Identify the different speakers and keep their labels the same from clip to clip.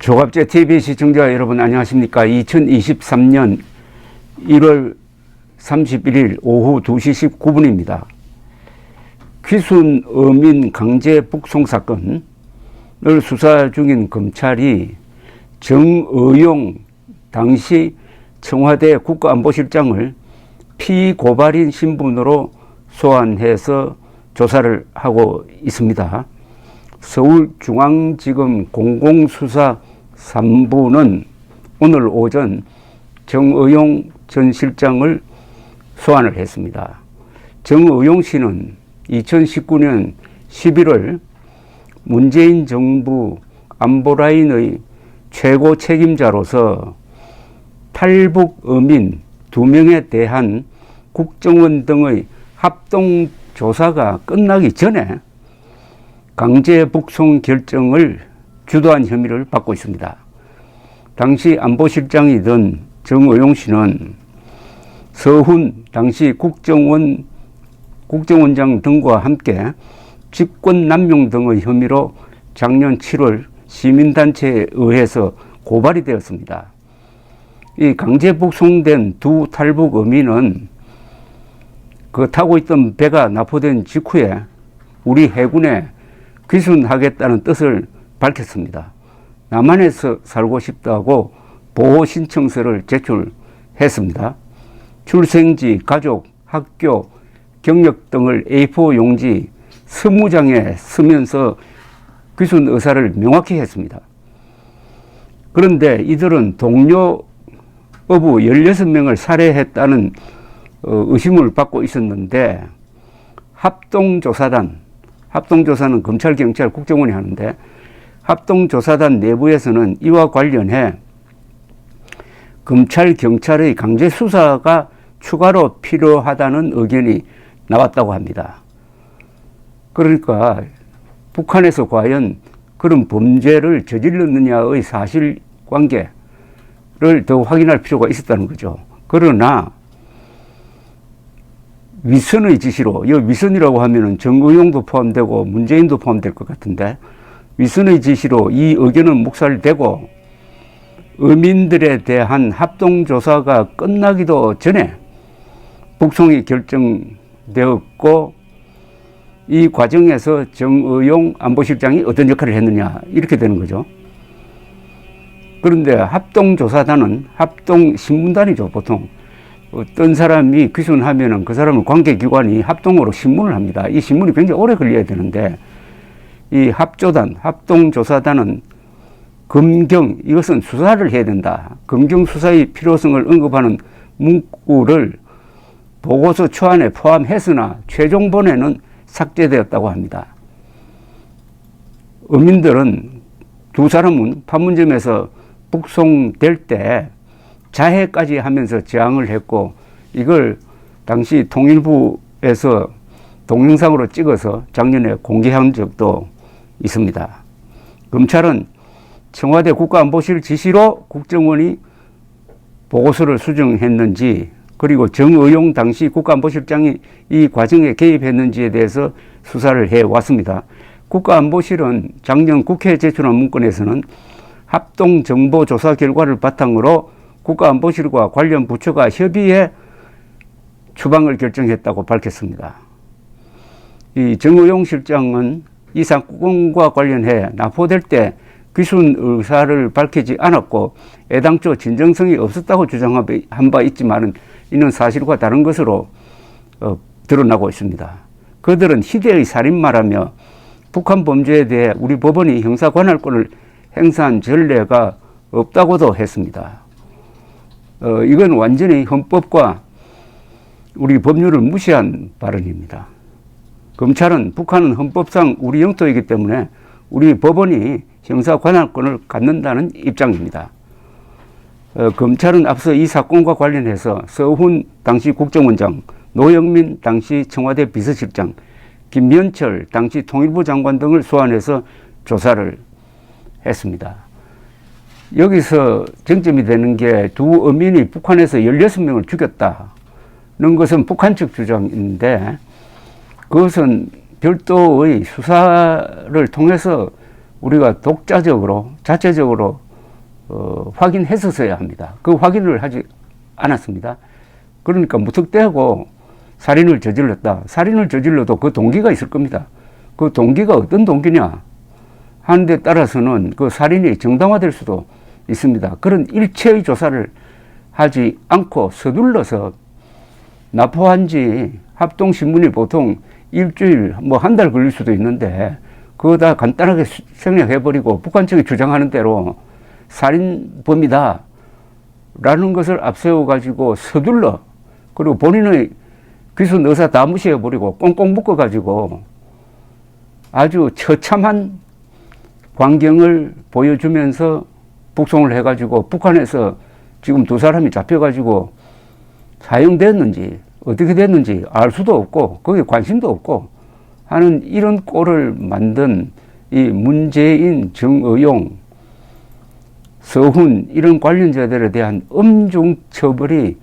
Speaker 1: 조갑제 TV 시청자 여러분 안녕하십니까. 2023년 1월 31일 오후 2시 19분입니다. 귀순 어민 강제 북송 사건을 수사 중인 검찰이 정의용 당시 청와대 국가안보실장을 피고발인 신분으로 소환해서 조사를 하고 있습니다. 서울중앙지검 공공수사 3부는 오늘 오전 정의용 전 실장을 소환을 했습니다. 정의용 씨는 2019년 11월 문재인 정부 안보라인의 최고 책임자로서 탈북 어민 2명에 대한 국정원 등의 합동조사가 끝나기 전에 강제 북송 결정을 주도한 혐의를 받고 있습니다. 당시 안보실장이던 정의용 씨는 서훈 당시 국정원장 등과 함께 직권남용 등의 혐의로 작년 7월 시민단체에 의해서 고발이 되었습니다. 이 강제 북송된 두 탈북 어민은 그 타고 있던 배가 납포된 직후에 우리 해군에 귀순하겠다는 뜻을 밝혔습니다. 남한에서 살고 싶다고 보호 신청서를 제출했습니다. 출생지, 가족, 학교, 경력 등을 A4 용지 20장에 쓰면서 귀순 의사를 명확히 했습니다. 그런데 이들은 동료 어부 16명을 살해했다는 의심을 받고 있었는데 합동조사는 검찰, 경찰, 국정원이 하는데 합동조사단 내부에서는 이와 관련해 검찰, 경찰의 강제 수사가 추가로 필요하다는 의견이 나왔다고 합니다. 그러니까 북한에서 과연 그런 범죄를 저질렀느냐의 사실관계를 더 확인할 필요가 있었다는 거죠. 그러나 위선의 지시로, 이 위선이라고 하면은 정의용도 포함되고 문재인도 포함될 것 같은데, 위선의 지시로 이 의견은 묵살되고 어민들에 대한 합동조사가 끝나기도 전에 북송이 결정되었고, 이 과정에서 정의용 안보실장이 어떤 역할을 했느냐, 이렇게 되는 거죠. 그런데 합동조사단은 합동신문단이죠. 보통 어떤 사람이 귀순하면은 그 사람은 관계기관이 합동으로 신문을 합니다. 이 신문이 굉장히 오래 걸려야 되는데, 이 합동조사단은 검경, 이것은 수사를 해야 된다. 검경 수사의 필요성을 언급하는 문구를 보고서 초안에 포함했으나 최종본에는 삭제되었다고 합니다. 어민들은 두 사람은 판문점에서 북송될 때 자해까지 하면서 저항을 했고, 이걸 당시 통일부에서 동영상으로 찍어서 작년에 공개한 적도 있습니다. 검찰은 청와대 국가안보실 지시로 국정원이 보고서를 수정했는지, 그리고 정의용 당시 국가안보실장이 이 과정에 개입했는지에 대해서 수사를 해왔습니다. 국가안보실은 작년 국회에 제출한 문건에서는 합동정보조사 결과를 바탕으로 국가안보실과 관련 부처가 협의해 추방을 결정했다고 밝혔습니다. 이 정의용 실장은 이 사건과 관련해 납포될 때 귀순 의사를 밝히지 않았고 애당초 진정성이 없었다고 주장한 바 있지만 이는 사실과 다른 것으로 드러나고 있습니다. 그들은 희대의 살인마라며 북한 범죄에 대해 우리 법원이 형사 관할권을 행사한 전례가 없다고도 했습니다. 이건 완전히 헌법과 우리 법률을 무시한 발언입니다. 검찰은 북한은 헌법상 우리 영토이기 때문에 우리 법원이 형사 관할권을 갖는다는 입장입니다. 검찰은 앞서 이 사건과 관련해서 서훈 당시 국정원장, 노영민 당시 청와대 비서실장, 김현철 당시 통일부 장관 등을 소환해서 조사를 했습니다. 여기서 쟁점이 되는 게 두 어민이 북한에서 16명을 죽였다는 것은 북한 측 주장인데, 그것은 별도의 수사를 통해서 우리가 독자적으로 자체적으로 확인했었어야 합니다. 그 확인을 하지 않았습니다. 그러니까 무턱대고 살인을 저질렀다. 살인을 저질러도 그 동기가 있을 겁니다. 그 동기가 어떤 동기냐 하는 데 따라서는 그 살인이 정당화될 수도 있습니다. 그런 일체의 조사를 하지 않고 서둘러서 납포한 지 합동신문이 보통 일주일, 뭐 한 달 걸릴 수도 있는데 그거 다 간단하게 생략해버리고 북한 측이 주장하는 대로 살인범이다 라는 것을 앞세워가지고 서둘러 그리고 본인의 기순 의사 다 무시해버리고 꽁꽁 묶어가지고 아주 처참한 광경을 보여주면서 북송을 해가지고 북한에서 지금 두 사람이 잡혀가지고 사형됐는지 어떻게 됐는지 알 수도 없고 거기에 관심도 없고 하는 이런 꼴을 만든 이 문재인, 정의용, 서훈 이런 관련자들에 대한 엄중 처벌이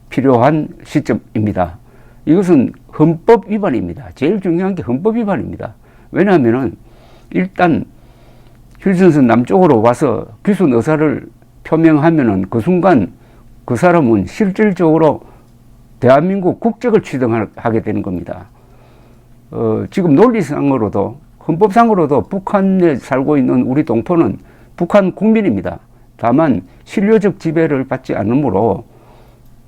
Speaker 1: 필요한 시점입니다. 이것은 헌법 위반입니다. 제일 중요한 게 헌법 위반입니다. 왜냐하면은 일단 휴전선 남쪽으로 와서 귀순 의사를 표명하면은 그 순간 그 사람은 실질적으로 대한민국 국적을 취득하게 되는 겁니다. 지금 논리상으로도 헌법상으로도 북한에 살고 있는 우리 동포는 북한 국민입니다. 다만 신료적 지배를 받지 않으므로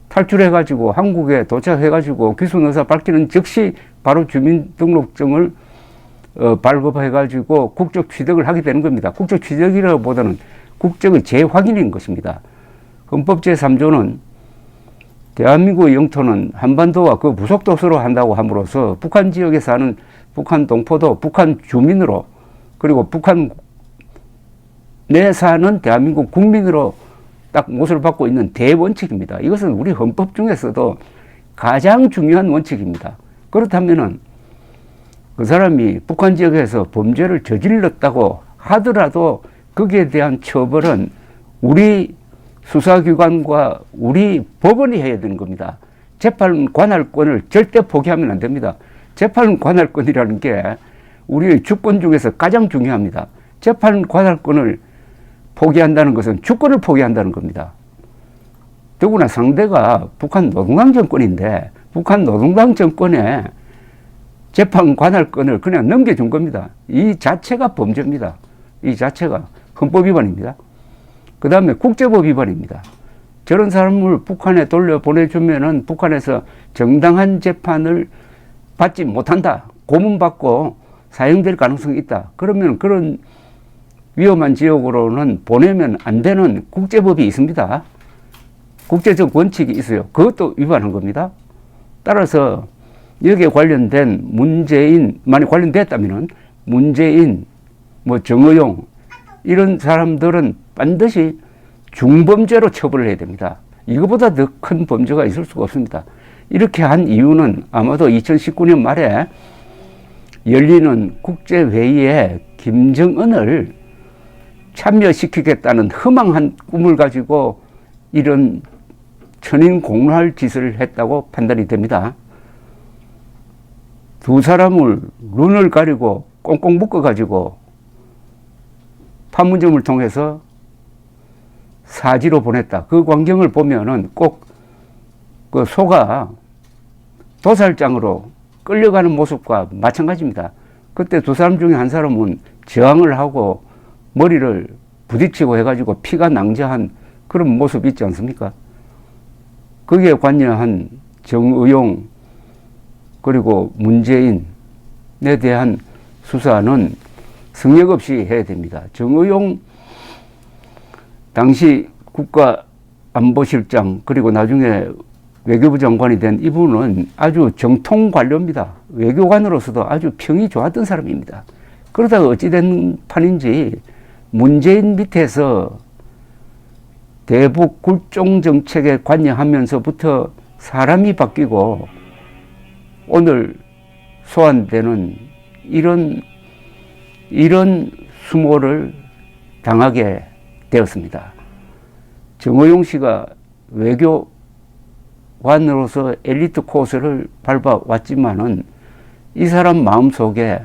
Speaker 1: 탈출해가지고 한국에 도착해가지고 귀순 의사 밝히는 즉시 바로 주민등록증을 발급해가지고 국적 취득을 하게 되는 겁니다. 국적 취득이라기보다는 국적의 재확인인 것입니다. 헌법 제3조는 대한민국의 영토는 한반도와 그 부속도서로 한다고 함으로써 북한 지역에 사는 북한 동포도 북한 주민으로 그리고 북한 내 사는 대한민국 국민으로 딱 몫을 받고 있는 대원칙입니다. 이것은 우리 헌법 중에서도 가장 중요한 원칙입니다. 그렇다면은 그 사람이 북한 지역에서 범죄를 저질렀다고 하더라도 거기에 대한 처벌은 우리 수사기관과 우리 법원이 해야 되는 겁니다. 재판 관할권을 절대 포기하면 안 됩니다. 재판 관할권이라는 게 우리의 주권 중에서 가장 중요합니다. 재판 관할권을 포기한다는 것은 주권을 포기한다는 겁니다. 더구나 상대가 북한 노동당 정권인데 북한 노동당 정권에 재판 관할권을 그냥 넘겨준 겁니다. 이 자체가 범죄입니다. 이 자체가 헌법 위반입니다. 그 다음에 국제법 위반입니다. 저런 사람을 북한에 돌려보내주면은 북한에서 정당한 재판을 받지 못한다. 고문받고 사형될 가능성이 있다. 그러면 그런 위험한 지역으로는 보내면 안 되는 국제법이 있습니다. 국제적 원칙이 있어요. 그것도 위반한 겁니다. 따라서 여기에 관련된 문재인, 만약 관련됐다면은 문재인, 뭐 정의용 이런 사람들은 반드시 중범죄로 처벌을 해야 됩니다. 이거보다 더 큰 범죄가 있을 수가 없습니다. 이렇게 한 이유는 아마도 2019년 말에 열리는 국제회의에 김정은을 참여시키겠다는 허망한 꿈을 가지고 이런 천인공노할 짓을 했다고 판단이 됩니다. 두 사람을 눈을 가리고 꽁꽁 묶어가지고 판문점을 통해서 사지로 보냈다. 그 광경을 보면은 꼭 그 소가 도살장으로 끌려가는 모습과 마찬가지입니다. 그때 두 사람 중에 한 사람은 저항을 하고 머리를 부딪히고 해가지고 피가 낭자한 그런 모습이 있지 않습니까? 거기에 관여한 정의용 그리고 문재인에 대한 수사는 성역 없이 해야 됩니다. 정의용 당시 국가안보실장 그리고 나중에 외교부 장관이 된 이분은 아주 정통 관료입니다. 외교관으로서도 아주 평이 좋았던 사람입니다. 그러다가 어찌된 판인지 문재인 밑에서 대북 굴종 정책에 관여하면서부터 사람이 바뀌고 오늘 소환되는 이런 수모를 당하게 되었습니다. 정의용 씨가 외교관으로서 엘리트 코스를 밟아왔지만은 이 사람 마음속에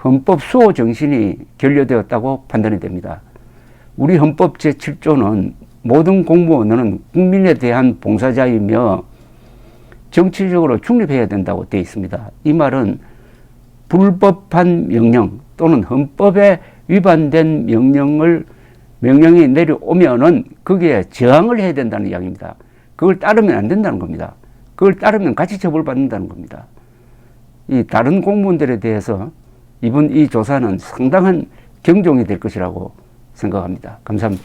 Speaker 1: 헌법 수호 정신이 결여되었다고 판단이 됩니다. 우리 헌법 제7조는 모든 공무원은 국민에 대한 봉사자이며 정치적으로 중립해야 된다고 되어 있습니다. 이 말은 불법한 명령 또는 헌법에 위반된 명령이 내려오면은 거기에 저항을 해야 된다는 이야기입니다. 그걸 따르면 안 된다는 겁니다. 그걸 따르면 같이 처벌받는다는 겁니다. 이 다른 공무원들에 대해서 이번 이 조사는 상당한 경종이 될 것이라고 생각합니다. 감사합니다.